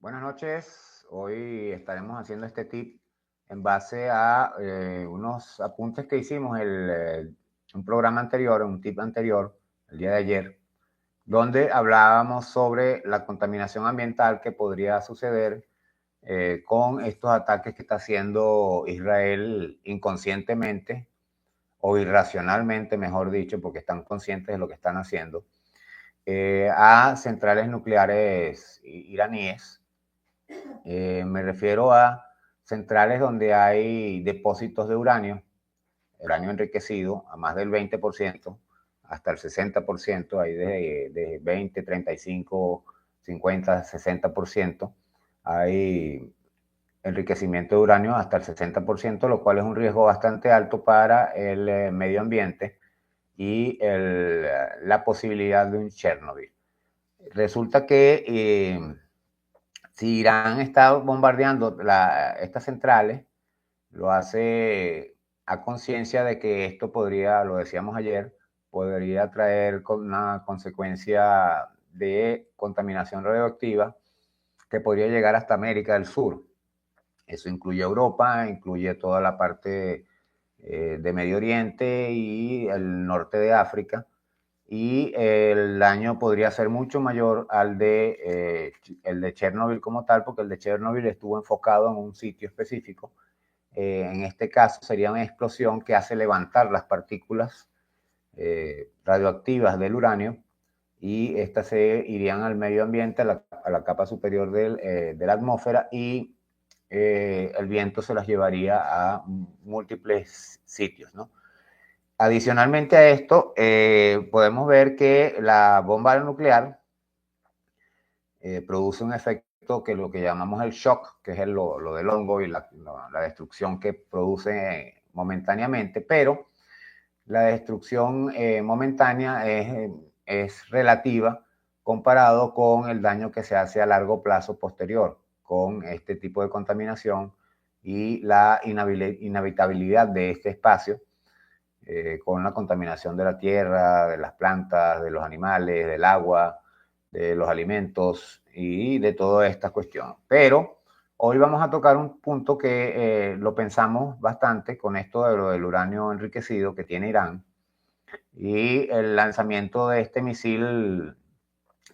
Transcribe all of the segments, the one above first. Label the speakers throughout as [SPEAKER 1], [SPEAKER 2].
[SPEAKER 1] Buenas noches. Hoy estaremos haciendo este tip en base a unos apuntes que hicimos en un programa anterior, un tip anterior, el día de ayer, donde hablábamos sobre la contaminación ambiental que podría suceder con estos ataques que está haciendo Israel inconscientemente o irracionalmente, mejor dicho, porque están conscientes de lo que están haciendo, a centrales nucleares iraníes. Me refiero a centrales donde hay depósitos de uranio enriquecido a más del 20%, hasta el 60%, hay de 20, 35, 50, 60%. Hay enriquecimiento de uranio hasta el 60%, lo cual es un riesgo bastante alto para el medio ambiente y la posibilidad de un Chernobyl. Resulta que si Irán está bombardeando estas centrales, lo hace a conciencia de que esto podría, lo decíamos ayer, podría traer una consecuencia de contaminación radioactiva que podría llegar hasta América del Sur. Eso incluye Europa, incluye toda la parte de Medio Oriente y el norte de África, y el daño podría ser mucho mayor al el de Chernobyl como tal, porque el de Chernobyl estuvo enfocado en un sitio específico. En este caso sería una explosión que hace levantar las partículas radioactivas del uranio, y estas se irían al medio ambiente, a la capa superior de la atmósfera, y el viento se las llevaría a múltiples sitios, ¿no? Adicionalmente a esto, podemos ver que la bomba nuclear produce un efecto que lo que llamamos el shock, que es lo del hongo y la destrucción que produce momentáneamente, pero la destrucción momentánea es relativa comparado con el daño que se hace a largo plazo posterior con este tipo de contaminación y la inhabitabilidad de este espacio, con la contaminación de la tierra, de las plantas, de los animales, del agua, de los alimentos y de toda esta cuestión. Pero hoy vamos a tocar un punto que lo pensamos bastante con esto de lo del uranio enriquecido que tiene Irán y el lanzamiento de este misil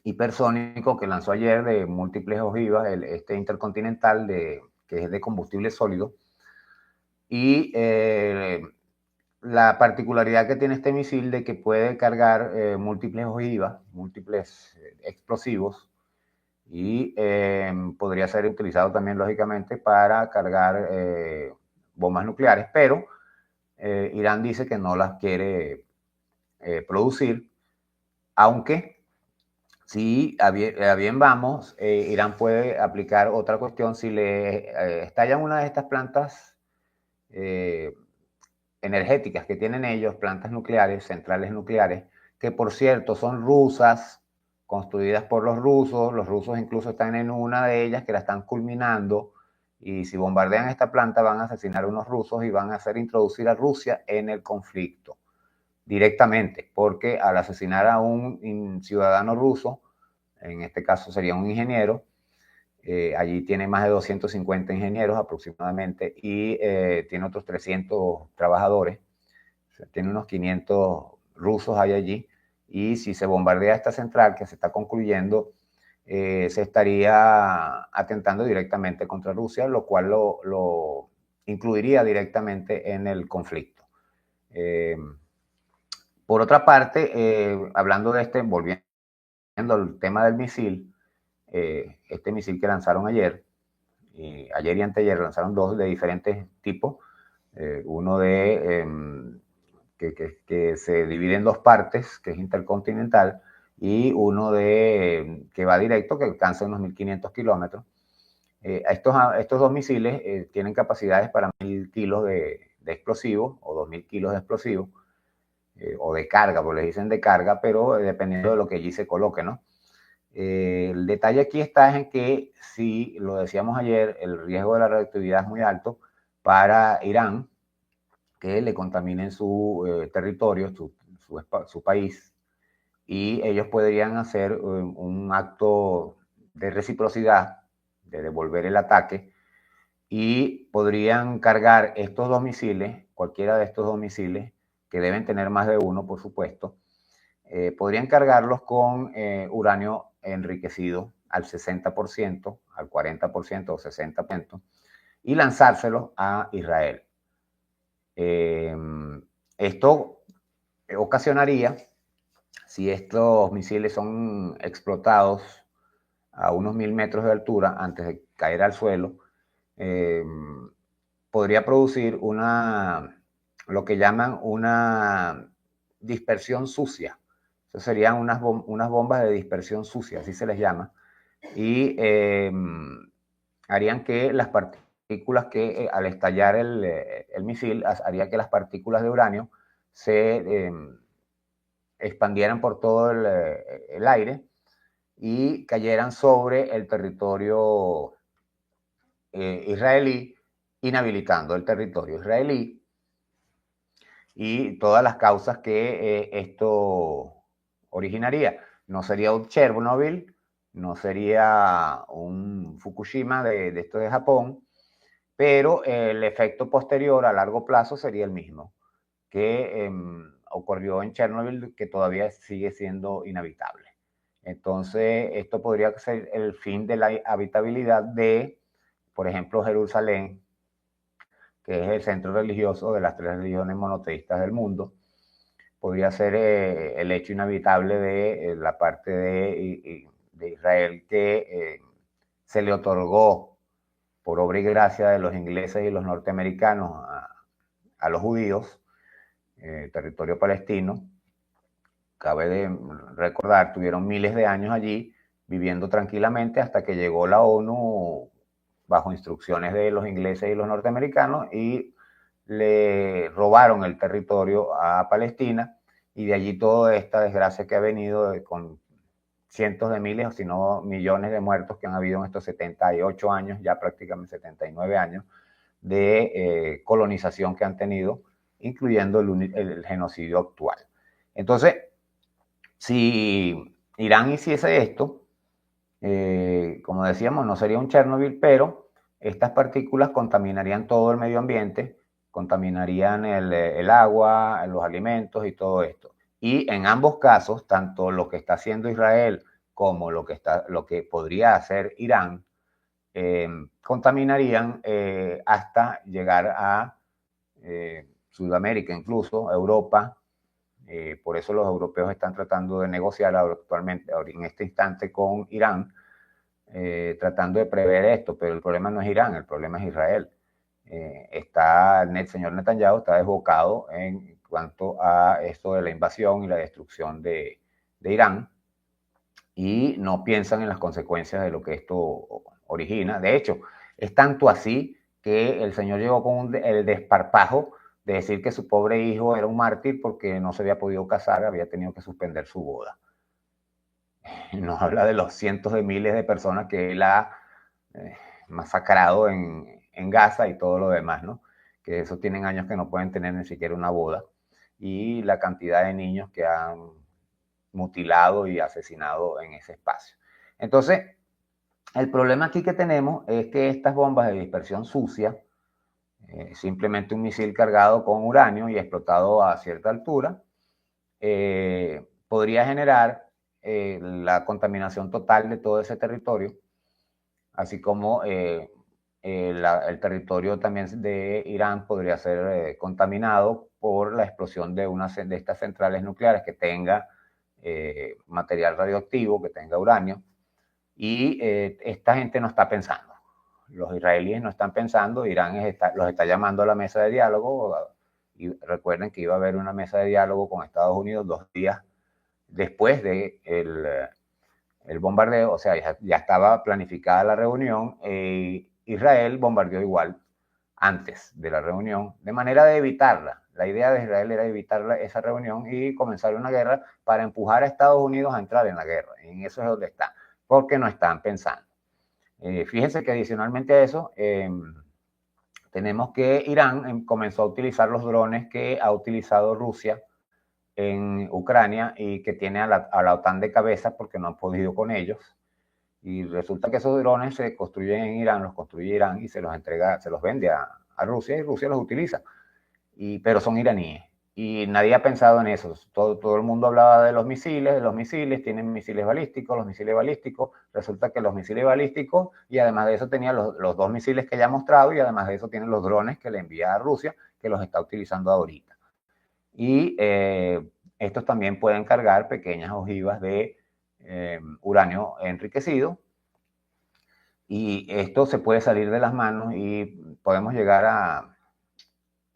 [SPEAKER 1] hipersónico que lanzó ayer de múltiples ojivas, este intercontinental que es de combustible sólido. Y la particularidad que tiene este misil de que puede cargar múltiples ojivas, múltiples explosivos, y podría ser utilizado también, lógicamente, para cargar bombas nucleares, pero Irán dice que no las quiere producir, aunque si a bien vamos, Irán puede aplicar otra cuestión si le estallan una de estas plantas eh, energéticas que tienen ellos, plantas nucleares, centrales nucleares, que por cierto son rusas, construidas por los rusos incluso están en una de ellas que la están culminando, y si bombardean esta planta van a asesinar a unos rusos y van a hacer introducir a Rusia en el conflicto directamente, porque al asesinar a un ciudadano ruso, en este caso sería un ingeniero, allí tiene más de 250 ingenieros aproximadamente, y tiene otros 300 trabajadores, o sea, tiene unos 500 rusos hay allí, y si se bombardea esta central que se está concluyendo, se estaría atentando directamente contra Rusia, lo cual lo incluiría directamente en el conflicto. Por otra parte, hablando de volviendo al tema del misil, este misil que lanzaron ayer, ayer y anteayer lanzaron dos de diferentes tipos, uno que se divide en dos partes, que es intercontinental, y uno que va directo, que alcanza unos 1.500 kilómetros. Estos dos misiles tienen capacidades para 1.000 kilos de explosivos o 2.000 kilos de explosivos, o de carga, porque les dicen de carga, pero dependiendo de lo que allí se coloque, ¿no? El detalle aquí está en que, si lo decíamos ayer, el riesgo de la radioactividad es muy alto para Irán, que le contaminen su territorio, su país, y ellos podrían hacer un acto de reciprocidad, devolver el ataque, y podrían cargar estos dos misiles, cualquiera de estos dos misiles, que deben tener más de uno, por supuesto, podrían cargarlos con uranio enriquecido al 60%, al 40% o 60%, y lanzárselos a Israel. Esto ocasionaría, si estos misiles son explotados a unos 1000 metros de altura antes de caer al suelo, podría producir lo que llaman una dispersión sucia. Eso serían unas bombas de dispersión sucia, así se les llama, y harían que las partículas que al estallar el misil, haría que las partículas de uranio se expandieran por todo el aire y cayeran sobre el territorio israelí, inhabilitando el territorio israelí y todas las causas que esto originaría. No sería un Chernobyl, no sería un Fukushima de esto de Japón, pero el efecto posterior a largo plazo sería el mismo que ocurrió en Chernobyl, que todavía sigue siendo inhabitable. Entonces, esto podría ser el fin de la habitabilidad de, por ejemplo, Jerusalén, que es el centro religioso de las 3 religiones monoteístas del mundo. Podría ser el hecho inhabitable de la parte de Israel que se le otorgó por obra y gracia de los ingleses y los norteamericanos a los judíos, territorio palestino. Cabe de recordar, tuvieron miles de años allí viviendo tranquilamente hasta que llegó la ONU bajo instrucciones de los ingleses y los norteamericanos y le robaron el territorio a Palestina, y de allí toda esta desgracia que ha venido con cientos de miles, si no millones de muertos que han habido en estos 78 años, ya prácticamente 79 años, de colonización que han tenido, incluyendo el genocidio actual. Entonces, si Irán hiciese esto, como decíamos, no sería un Chernobyl, pero estas partículas contaminarían todo el medio ambiente, contaminarían el agua, los alimentos y todo esto. Y en ambos casos, tanto lo que está haciendo Israel como lo que podría hacer Irán, contaminarían hasta llegar a Sudamérica, incluso Europa. Por eso los europeos están tratando de negociar actualmente, en este instante, con Irán, tratando de prever esto, pero el problema no es Irán, el problema es Israel. El señor Netanyahu está desbocado en cuanto a esto de la invasión y la destrucción de Irán, y no piensan en las consecuencias de lo que esto origina. De hecho, es tanto así que el señor llegó con el desparpajo de decir que su pobre hijo era un mártir porque no se había podido casar, había tenido que suspender su boda. Nos habla de los cientos de miles de personas que él ha masacrado en Gaza y todo lo demás, ¿no? Que eso tienen años que no pueden tener ni siquiera una boda. Y la cantidad de niños que han mutilado y asesinado en ese espacio. Entonces, el problema aquí que tenemos es que estas bombas de dispersión sucia, simplemente un misil cargado con uranio y explotado a cierta altura, podría generar la contaminación total de todo ese territorio, así como el territorio también de Irán podría ser contaminado por la explosión de una de estas centrales nucleares que tenga material radioactivo, que tenga uranio, y esta gente no está pensando. Los israelíes no están pensando, Irán los está llamando a la mesa de diálogo, y recuerden que iba a haber una mesa de diálogo con Estados Unidos 2 días después de el bombardeo, o sea, ya estaba planificada la reunión, Israel bombardeó igual antes de la reunión, de manera de evitarla. La idea de Israel era evitar esa reunión y comenzar una guerra para empujar a Estados Unidos a entrar en la guerra. En eso es donde está, porque no están pensando. Fíjense que adicionalmente a eso, tenemos que Irán comenzó a utilizar los drones que ha utilizado Rusia en Ucrania y que tiene a la OTAN de cabeza porque no han podido con ellos. Y resulta que esos drones se construyen en Irán, los construye Irán y se los entrega, se los vende a Rusia y Rusia los utiliza. Pero son iraníes. Y nadie ha pensado en eso. Todo el mundo hablaba de los misiles, tienen misiles balísticos. Resulta que los misiles balísticos, y además de eso tenía los dos misiles que ya he mostrado, y además de eso tienen los drones que le envía a Rusia, que los está utilizando ahorita. Y estos también pueden cargar pequeñas ojivas de uranio enriquecido, y esto se puede salir de las manos y podemos llegar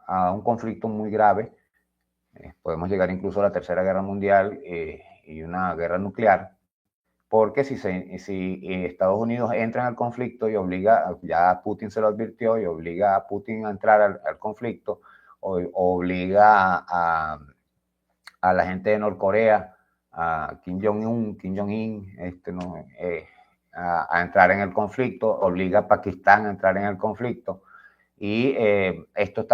[SPEAKER 1] a un conflicto muy grave. Podemos llegar incluso a la Tercera Guerra Mundial y una guerra nuclear, porque si Estados Unidos entra en el conflicto y obliga, ya Putin se lo advirtió, y obliga a Putin a entrar al conflicto, o obliga a la gente de Norcorea, a Kim Jong-un, a entrar en el conflicto, obliga a Pakistán a entrar en el conflicto. Y esto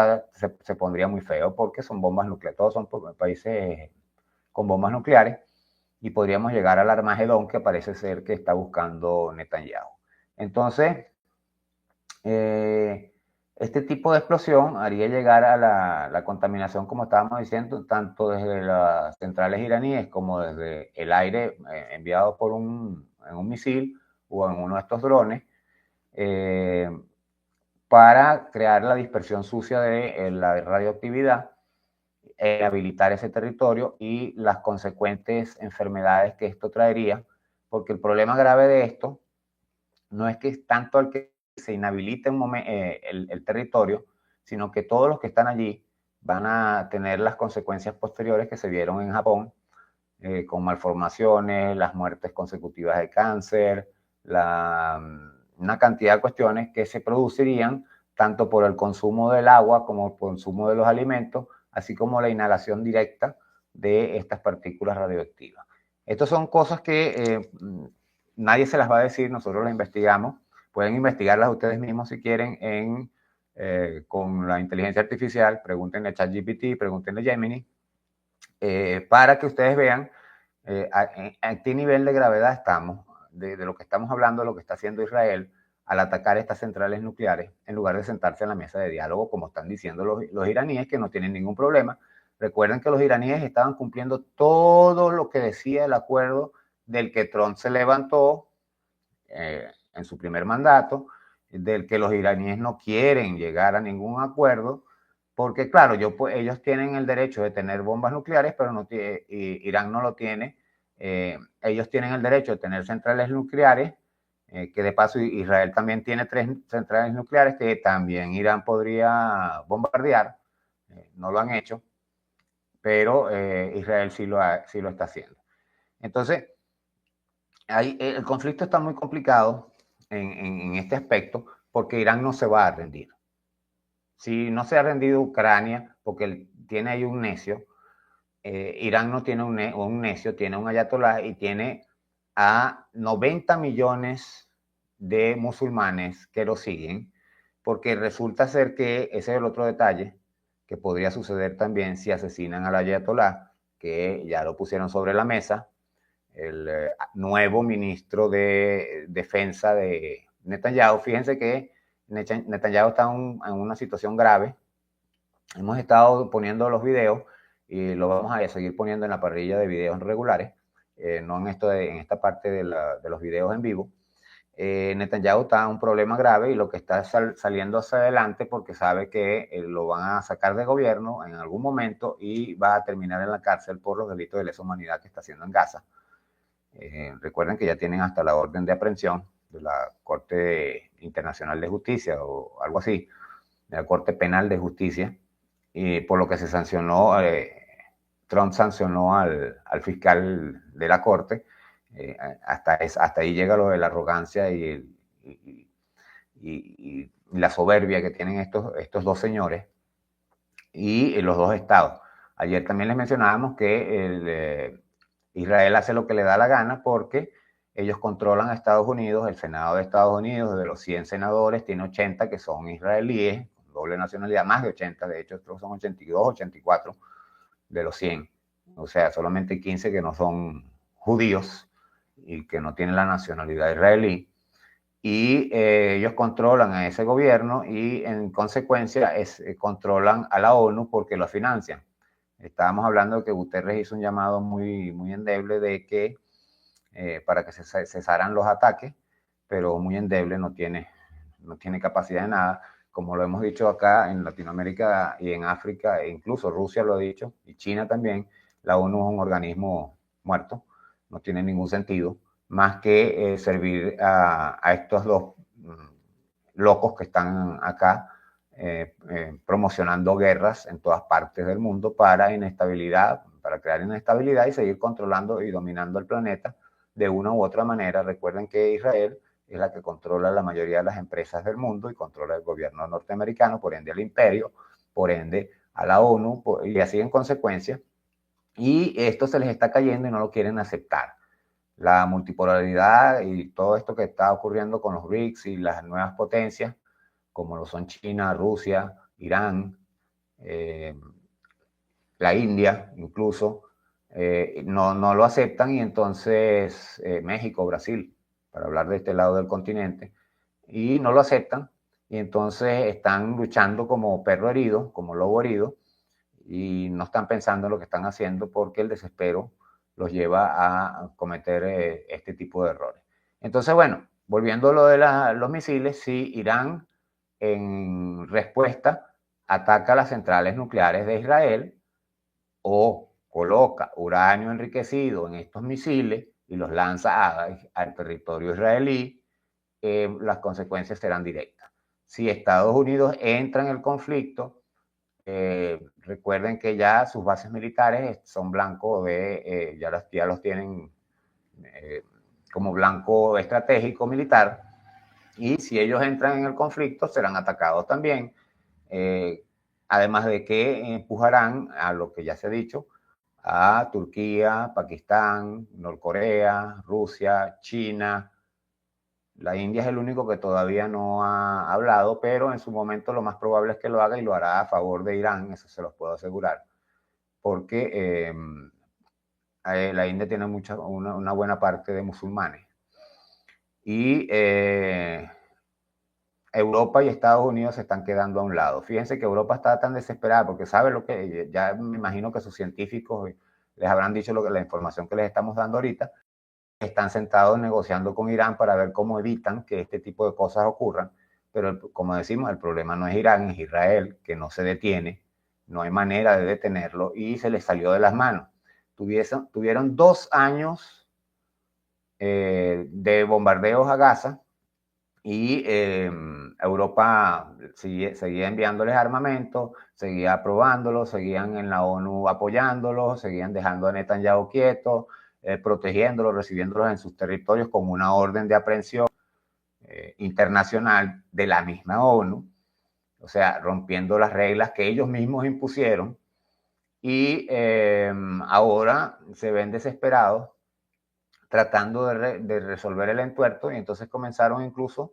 [SPEAKER 1] se pondría muy feo, porque son bombas nucleares, todos son países con bombas nucleares, y podríamos llegar al Armagedón que parece ser que está buscando Netanyahu. Entonces, este tipo de explosión haría llegar a la contaminación, como estábamos diciendo, tanto desde las centrales iraníes como desde el aire enviado en un misil o en uno de estos drones, para crear la dispersión sucia de la radioactividad, habilitar ese territorio y las consecuentes enfermedades que esto traería, porque el problema grave de esto no es que es tanto el que se inhabilite el territorio, sino que todos los que están allí van a tener las consecuencias posteriores que se vieron en Japón, con malformaciones, las muertes consecutivas de cáncer, una cantidad de cuestiones que se producirían tanto por el consumo del agua como el consumo de los alimentos, así como la inhalación directa de estas partículas radioactivas. Estas son cosas que nadie se las va a decir, nosotros las investigamos. Pueden investigarlas ustedes mismos si quieren con la inteligencia artificial. Pregúntenle a ChatGPT, pregúntenle a Gemini, para que ustedes vean a qué nivel de gravedad estamos, de lo que estamos hablando, de lo que está haciendo Israel al atacar estas centrales nucleares, en lugar de sentarse en la mesa de diálogo, como están diciendo los iraníes, que no tienen ningún problema. Recuerden que los iraníes estaban cumpliendo todo lo que decía el acuerdo del que Trump se levantó en su primer mandato, del que los iraníes no quieren llegar a ningún acuerdo, porque claro, ellos tienen el derecho de tener bombas nucleares, pero Irán no lo tiene. Ellos tienen el derecho de tener centrales nucleares, que de paso Israel también tiene 3 centrales nucleares que también Irán podría bombardear. No lo han hecho, pero Israel sí lo está haciendo. Entonces, el conflicto está muy complicado en este aspecto, porque Irán no se va a rendir. Si no se ha rendido Ucrania, porque tiene ahí un necio, Irán no tiene un necio, tiene un ayatolá y tiene a 90 millones de musulmanes que lo siguen, porque resulta ser que ese es el otro detalle que podría suceder también si asesinan al ayatolá, que ya lo pusieron sobre la mesa, el nuevo ministro de Defensa de Netanyahu. Fíjense que Netanyahu está en una situación grave. Hemos estado poniendo los videos y lo vamos a seguir poniendo en la parrilla de videos regulares, no en esta parte de los videos en vivo. Netanyahu está en un problema grave y lo que está saliendo hacia adelante, porque sabe que lo van a sacar de gobierno en algún momento y va a terminar en la cárcel por los delitos de lesa humanidad que está haciendo en Gaza. Recuerden que ya tienen hasta la orden de aprehensión de la Corte Internacional de Justicia o algo así, de la Corte Penal de Justicia, y por lo que se sancionó, Trump sancionó al fiscal de la Corte. Hasta ahí llega lo de la arrogancia y la soberbia que tienen estos dos señores y los dos estados. Ayer también les mencionábamos que Israel hace lo que le da la gana, porque ellos controlan a Estados Unidos. El Senado de Estados Unidos, de los 100 senadores, tiene 80 que son israelíes, doble nacionalidad, más de 80, de hecho son 82, 84 de los 100. O sea, solamente 15 que no son judíos. y que no tiene la nacionalidad israelí. Y ellos controlan a ese gobierno y en consecuencia controlan a la ONU porque lo financian. Estábamos hablando de que Guterres hizo un llamado muy endeble de que para que se cesaran los ataques, pero muy endeble, no tiene capacidad de nada. Como lo hemos dicho acá en Latinoamérica y en África, e incluso Rusia lo ha dicho, y China también, la ONU es un organismo muerto, no tiene ningún sentido, más que servir a estos dos locos que están acá promocionando guerras en todas partes del mundo para inestabilidad, para crear inestabilidad y seguir controlando y dominando el planeta de una u otra manera. Recuerden que Israel es la que controla la mayoría de las empresas del mundo y controla el gobierno norteamericano, por ende al imperio, por ende a la ONU, y así en consecuencia. Y esto se les está cayendo y no lo quieren aceptar. La multipolaridad y todo esto que está ocurriendo con los BRICS y las nuevas potencias, como lo son China, Rusia, Irán, la India incluso, no lo aceptan, y entonces México, Brasil, para hablar de este lado del continente, y no lo aceptan, y entonces están luchando como perro herido, como lobo herido, y no están pensando en lo que están haciendo porque el desespero los lleva a cometer este tipo de errores. Entonces, bueno, volviendo a lo de los misiles, sí, Irán en respuesta ataca las centrales nucleares de Israel o coloca uranio enriquecido en estos misiles y los lanza al territorio israelí, las consecuencias serán directas. Si Estados Unidos entra en el conflicto, recuerden que ya sus bases militares son blanco de, ya los tienen como blanco estratégico militar, y si ellos entran en el conflicto serán atacados también, además de que empujarán a lo que ya se ha dicho, a Turquía, Pakistán, Norcorea, Rusia, China. La India es el único que todavía no ha hablado, pero en su momento lo más probable es que lo haga, y lo hará a favor de Irán, eso se los puedo asegurar, porque la India tiene una buena parte de musulmanes. Y Europa y Estados Unidos se están quedando a un lado. Fíjense que Europa está tan desesperada porque sabe lo que, ya me imagino que sus científicos les habrán dicho la información que les estamos dando ahorita. Están sentados negociando con Irán para ver cómo evitan que este tipo de cosas ocurran. Pero como decimos, el problema no es Irán, es Israel, que no se detiene, no hay manera de detenerlo y se les salió de las manos. Tuvieron 2 años de bombardeos a Gaza, y Europa seguía enviándoles armamento, seguía aprobándolos, seguían en la ONU apoyándolos, seguían dejando a Netanyahu quieto, protegiéndolos, recibiéndolos en sus territorios con una orden de aprehensión internacional de la misma ONU, o sea, rompiendo las reglas que ellos mismos impusieron. Y ahora se ven desesperados tratando de resolver el entuerto, y entonces comenzaron incluso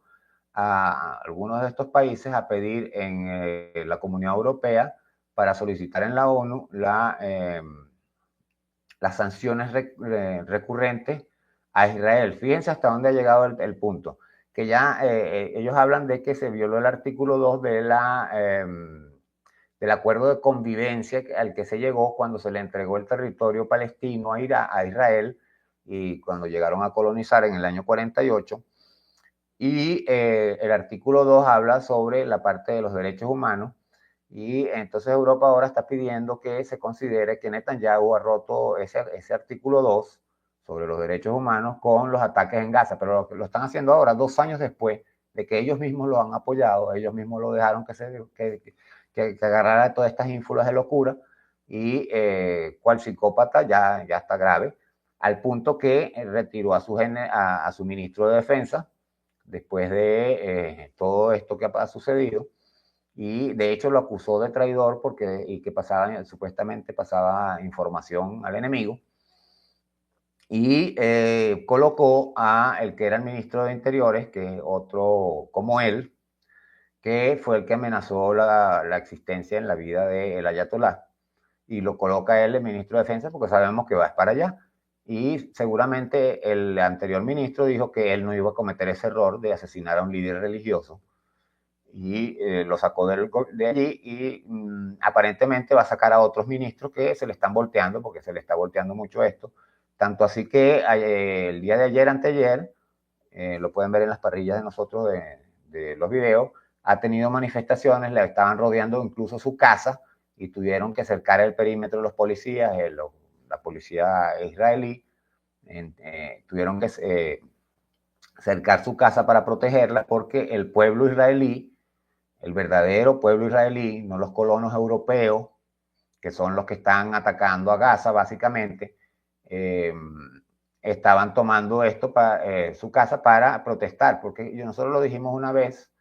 [SPEAKER 1] a algunos de estos países a pedir en la Comunidad Europea para solicitar en la ONU las sanciones recurrentes a Israel. Fíjense hasta dónde ha llegado el punto, que ya ellos hablan de que se violó el artículo 2 del acuerdo de convivencia al que se llegó cuando se le entregó el territorio palestino a Israel, y cuando llegaron a colonizar en el año 48. Y el artículo 2 habla sobre la parte de los derechos humanos, y entonces Europa ahora está pidiendo que se considere que Netanyahu ha roto ese artículo 2 sobre los derechos humanos con los ataques en Gaza, pero lo están haciendo ahora, 2 años después de que ellos mismos lo han apoyado, ellos mismos lo dejaron que agarrara todas estas ínfulas de locura, y cual psicópata ya está grave, al punto que retiró a su ministro de Defensa después de todo esto que ha sucedido, y de hecho lo acusó de traidor y que supuestamente pasaba información al enemigo, y colocó a el que era el ministro de Interiores, que es otro como él, que fue el que amenazó la existencia en la vida del Ayatolá, y lo coloca él el ministro de Defensa porque sabemos que va para allá. y seguramente el anterior ministro dijo que él no iba a cometer ese error de asesinar a un líder religioso y lo sacó de allí y aparentemente va a sacar a otros ministros que se le están volteando, porque se le está volteando mucho esto. Tanto así que el día de ayer, anteayer, lo pueden ver en las parrillas de nosotros de los videos, ha tenido manifestaciones, le estaban rodeando incluso su casa y tuvieron que cercar el perímetro de los policías, la policía israelí, tuvieron que cercar su casa para protegerla porque el pueblo israelí, el verdadero pueblo israelí, no los colonos europeos, que son los que están atacando a Gaza básicamente, estaban tomando esto para su casa para protestar, porque nosotros lo dijimos una vez,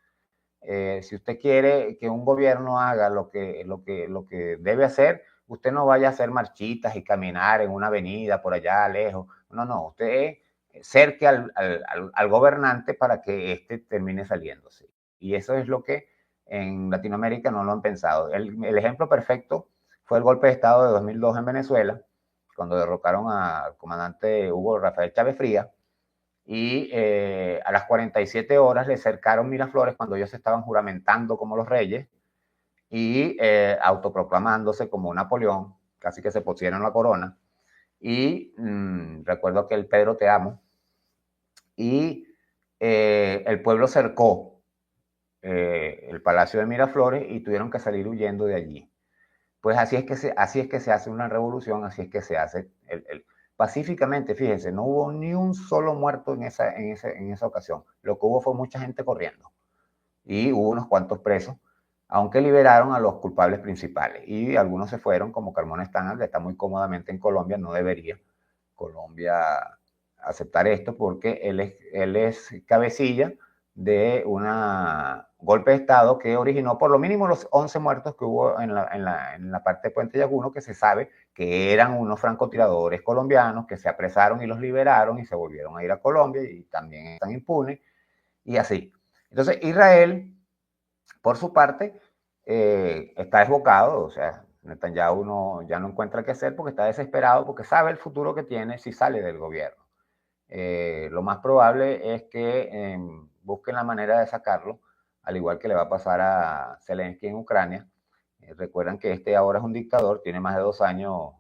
[SPEAKER 1] si usted quiere que un gobierno haga lo que debe hacer, usted no vaya a hacer marchitas y caminar en una avenida por allá lejos, no, usted cerque al gobernante para que éste termine saliéndose. Y eso es lo que en Latinoamérica no lo han pensado. El ejemplo perfecto fue el golpe de Estado de 2002 en Venezuela, cuando derrocaron al comandante Hugo Rafael Chávez Frías, y a las 47 horas le cercaron Miraflores cuando ellos estaban juramentando como los reyes y autoproclamándose como Napoleón, casi que se pusieron la corona. Y recuerdo que el Pedro te amo, y el pueblo cercó el Palacio de Miraflores y tuvieron que salir huyendo de allí. Pues así es que se hace una revolución, así es que se hace pacíficamente. Fíjense, no hubo ni un solo muerto en esa ocasión. Lo que hubo fue mucha gente corriendo y hubo unos cuantos presos, aunque liberaron a los culpables principales y algunos se fueron, como Carmona Stanley, que está muy cómodamente en Colombia. No debería Colombia aceptar esto porque él es cabecilla de un golpe de Estado que originó por lo mínimo los 11 muertos que hubo en la parte de Puente Llaguno, que se sabe que eran unos francotiradores colombianos que se apresaron y los liberaron y se volvieron a ir a Colombia y también están impunes y así. Entonces Israel, por su parte, está desbocado, o sea, Netanyahu ya no encuentra qué hacer porque está desesperado, porque sabe el futuro que tiene si sale del gobierno. Lo más probable es que busquen la manera de sacarlo, al igual que le va a pasar a Zelensky en Ucrania. Recuerdan que este ahora es un dictador, tiene más de 2 años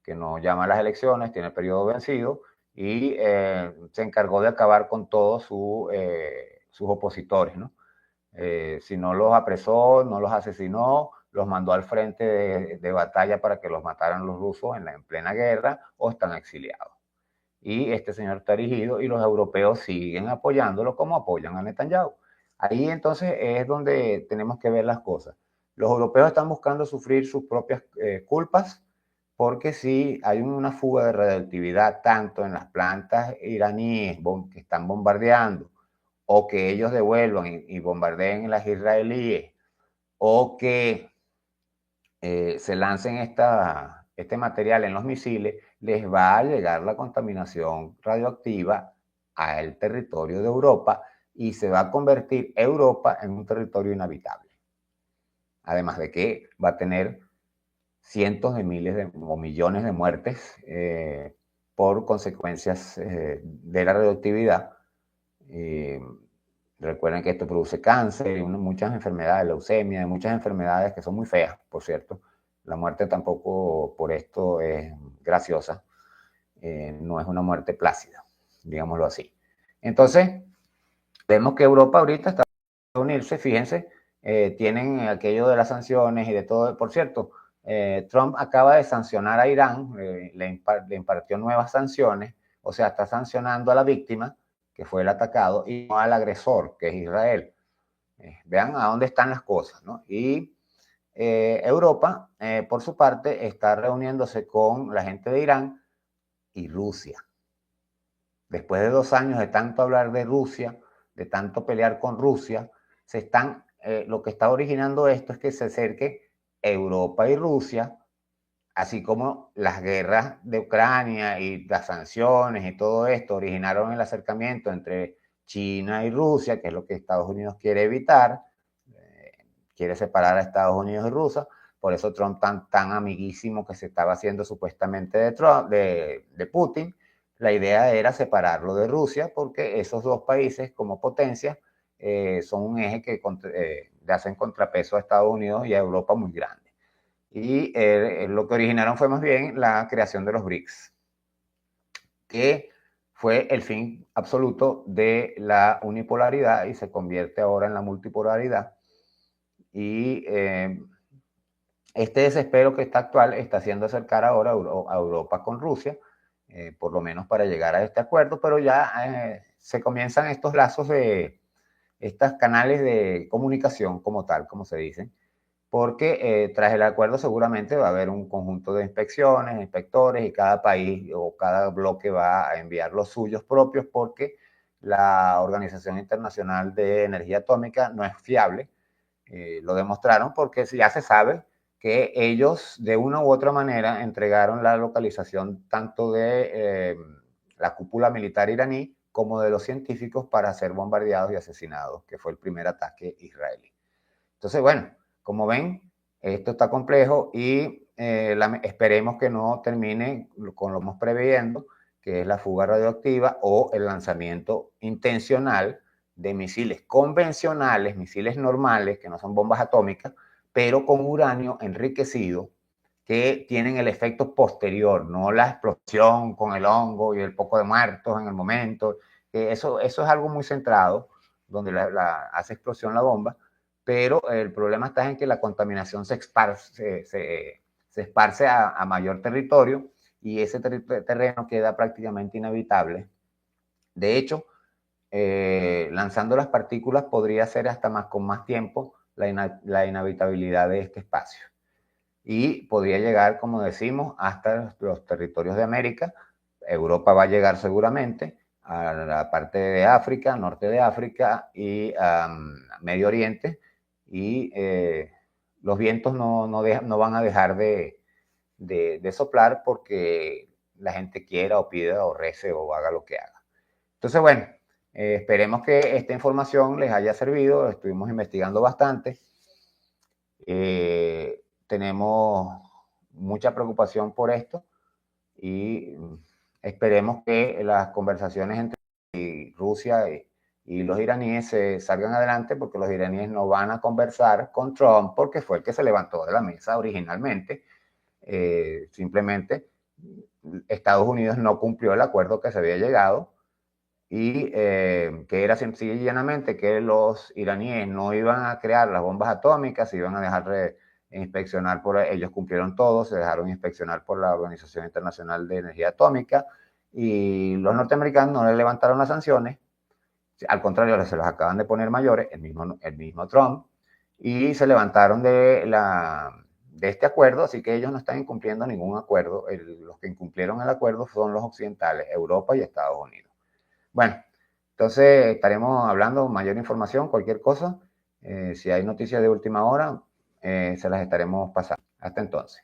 [SPEAKER 1] que no llama a las elecciones, tiene el periodo vencido y se encargó de acabar con todos sus opositores, ¿no? Si no los apresó, no los asesinó, los mandó al frente de batalla para que los mataran los rusos en plena guerra, o están exiliados. Y este señor está erigido y los europeos siguen apoyándolo como apoyan a Netanyahu. Ahí entonces es donde tenemos que ver las cosas. Los europeos están buscando sufrir sus propias culpas, porque si hay una fuga de radioactividad tanto en las plantas iraníes que están bombardeando, o que ellos devuelvan y bombardeen las israelíes, o que se lancen este material en los misiles, les va a llegar la contaminación radioactiva al territorio de Europa y se va a convertir Europa en un territorio inhabitable. Además de que va a tener cientos de miles o millones de muertes por consecuencias de la radioactividad. Recuerden que esto produce cáncer y muchas enfermedades, leucemia, muchas enfermedades que son muy feas, por cierto. La muerte tampoco por esto es graciosa, no es una muerte plácida, digámoslo así. Entonces, vemos que Europa ahorita está a unirse, fíjense, tienen aquello de las sanciones y de todo. Por cierto, Trump acaba de sancionar a Irán, le impartió nuevas sanciones, o sea, está sancionando a la víctima, que fue el atacado, y no al agresor, que es Israel. Vean a dónde están las cosas, ¿no? Y Europa, por su parte, está reuniéndose con la gente de Irán y Rusia. Después de 2 años de tanto hablar de Rusia, de tanto pelear con Rusia, lo que está originando esto es que se acerque Europa y Rusia, así como las guerras de Ucrania y las sanciones y todo esto originaron el acercamiento entre China y Rusia, que es lo que Estados Unidos quiere evitar, quiere separar a Estados Unidos y Rusia. Por eso Trump tan amiguísimo que se estaba haciendo supuestamente de Putin, la idea era separarlo de Rusia porque esos dos países como potencias son un eje que le hacen contrapeso a Estados Unidos y a Europa muy grande. Y lo que originaron fue más bien la creación de los BRICS, que fue el fin absoluto de la unipolaridad y se convierte ahora en la multipolaridad. Y este desespero que está actual está haciendo acercar ahora a Europa con Rusia, por lo menos para llegar a este acuerdo, pero ya se comienzan estos lazos de estos canales de comunicación como tal, como se dicen, porque tras el acuerdo seguramente va a haber un conjunto de inspecciones, inspectores, y cada país o cada bloque va a enviar los suyos propios porque la Organización Internacional de Energía Atómica no es fiable. Lo demostraron porque ya se sabe que ellos de una u otra manera entregaron la localización tanto de la cúpula militar iraní como de los científicos para ser bombardeados y asesinados, que fue el primer ataque israelí. Entonces, bueno, como ven, esto está complejo y esperemos que no termine con lo que estamos previendo, que es la fuga radioactiva o el lanzamiento intencional de misiles convencionales, misiles normales, que no son bombas atómicas, pero con uranio enriquecido, que tienen el efecto posterior, no la explosión con el hongo y el poco de muertos en el momento. Eso es algo muy centrado, donde hace explosión la bomba, pero el problema está en que la contaminación se esparce a mayor territorio y ese terreno queda prácticamente inhabitable. De hecho, lanzando las partículas podría ser hasta con más tiempo la inhabitabilidad de este espacio. Y podría llegar, como decimos, hasta los territorios de América. Europa va a llegar seguramente a la parte de África, norte de África y Medio Oriente, y los vientos no van a dejar de soplar porque la gente quiera o pida o rece o haga lo que haga. Entonces, bueno, esperemos que esta información les haya servido. Estuvimos investigando bastante. Tenemos mucha preocupación por esto y esperemos que las conversaciones entre Rusia y los iraníes se salgan adelante, porque los iraníes no van a conversar con Trump porque fue el que se levantó de la mesa originalmente. Simplemente Estados Unidos no cumplió el acuerdo que se había llegado y que era sencilla y llanamente que los iraníes no iban a crear las bombas atómicas, se iban a dejar inspeccionar por ellos, cumplieron todo, se dejaron inspeccionar por la Organización Internacional de Energía Atómica, y los norteamericanos no le levantaron las sanciones, al contrario, se los acaban de poner mayores, el mismo Trump, y se levantaron de este acuerdo, así que ellos no están incumpliendo ningún acuerdo. Los que incumplieron el acuerdo son los occidentales, Europa y Estados Unidos. Bueno, entonces estaremos hablando mayor información, cualquier cosa. Si hay noticias de última hora, se las estaremos pasando. Hasta entonces.